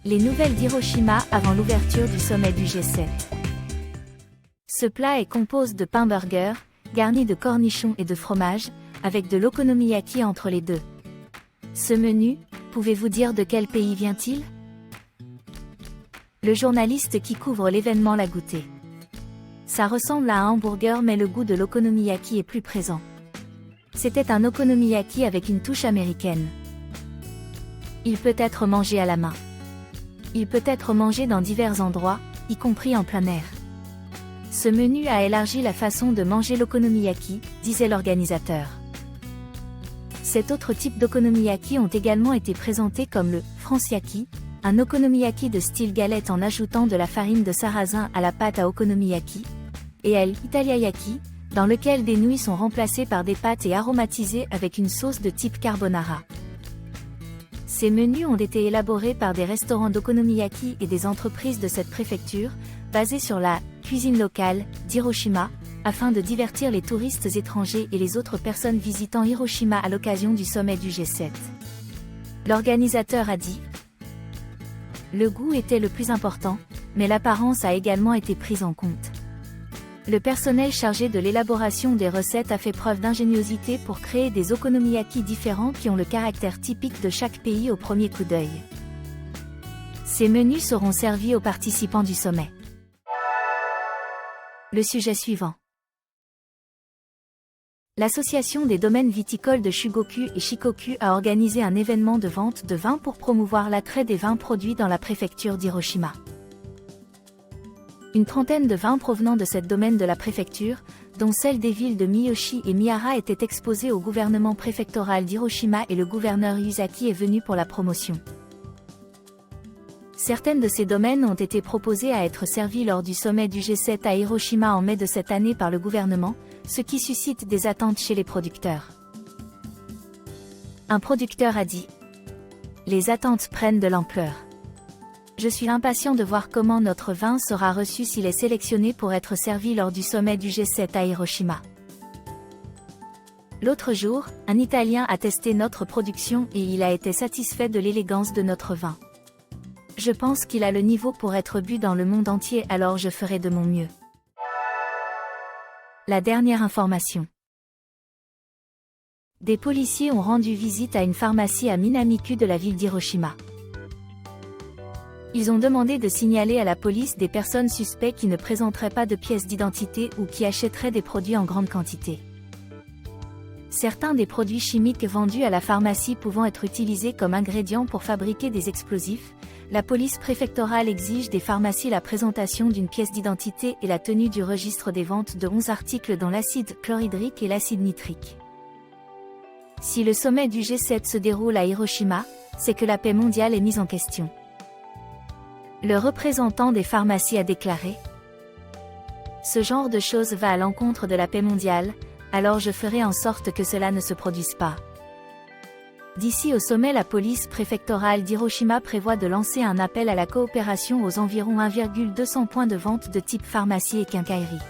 Les nouvelles d'Hiroshima avant l'ouverture du sommet du G7. Ce plat est composé de pain burger, garni de cornichons et de fromage, avec de l'okonomiyaki entre les deux. Ce menu, pouvez-vous dire de quel pays vient-il? Le journaliste qui couvre l'événement l'a goûté. Ça ressemble à un hamburger mais le goût de l'okonomiyaki est plus présent. C'était un okonomiyaki avec une touche américaine. Il peut être mangé à la main. Il peut être mangé dans divers endroits, y compris en plein air. Ce menu a élargi la façon de manger l'okonomiyaki, disait l'organisateur. Cet autre type d'okonomiyaki ont également été présentés comme le franciaki, un okonomiyaki de style galette en ajoutant de la farine de sarrasin à la pâte à okonomiyaki, et l'italiayaki, dans lequel des nouilles sont remplacées par des pâtes et aromatisées avec une sauce de type carbonara. Ces menus ont été élaborés par des restaurants d'okonomiyaki et des entreprises de cette préfecture, basés sur la cuisine locale d'Hiroshima, afin de divertir les touristes étrangers et les autres personnes visitant Hiroshima à l'occasion du sommet du G7. L'organisateur a dit: le goût était le plus important, mais l'apparence a également été prise en compte. Le personnel chargé de l'élaboration des recettes a fait preuve d'ingéniosité pour créer des okonomiyaki différents qui ont le caractère typique de chaque pays au premier coup d'œil. Ces menus seront servis aux participants du sommet. Le sujet suivant. L'Association des domaines viticoles de Shugoku et Shikoku a organisé un événement de vente de vins pour promouvoir l'attrait des vins produits dans la préfecture d'Hiroshima. Une trentaine de vins provenant de cette domaine de la préfecture, dont celle des villes de Miyoshi et Mihara, étaient exposés au gouvernement préfectoral d'Hiroshima et le gouverneur Yuzaki est venu pour la promotion. Certaines de ces domaines ont été proposées à être servies lors du sommet du G7 à Hiroshima en mai de cette année par le gouvernement, ce qui suscite des attentes chez les producteurs. Un producteur a dit: les attentes prennent de l'ampleur. Je suis impatient de voir comment notre vin sera reçu s'il est sélectionné pour être servi lors du sommet du G7 à Hiroshima. L'autre jour, un Italien a testé notre production et il a été satisfait de l'élégance de notre vin. Je pense qu'il a le niveau pour être bu dans le monde entier, alors je ferai de mon mieux. La dernière information. Des policiers ont rendu visite à une pharmacie à Minamiku de la ville d'Hiroshima. Ils ont demandé de signaler à la police des personnes suspectes qui ne présenteraient pas de pièces d'identité ou qui achèteraient des produits en grande quantité. Certains des produits chimiques vendus à la pharmacie pouvant être utilisés comme ingrédients pour fabriquer des explosifs, la police préfectorale exige des pharmacies la présentation d'une pièce d'identité et la tenue du registre des ventes de 11 articles dont l'acide chlorhydrique et l'acide nitrique. Si le sommet du G7 se déroule à Hiroshima, c'est que la paix mondiale est mise en question. Le représentant des pharmacies a déclaré: ce genre de choses va à l'encontre de la paix mondiale, alors je ferai en sorte que cela ne se produise pas. D'ici au sommet, la police préfectorale d'Hiroshima prévoit de lancer un appel à la coopération aux environs 1,200 points de vente de type pharmacie et quincaillerie.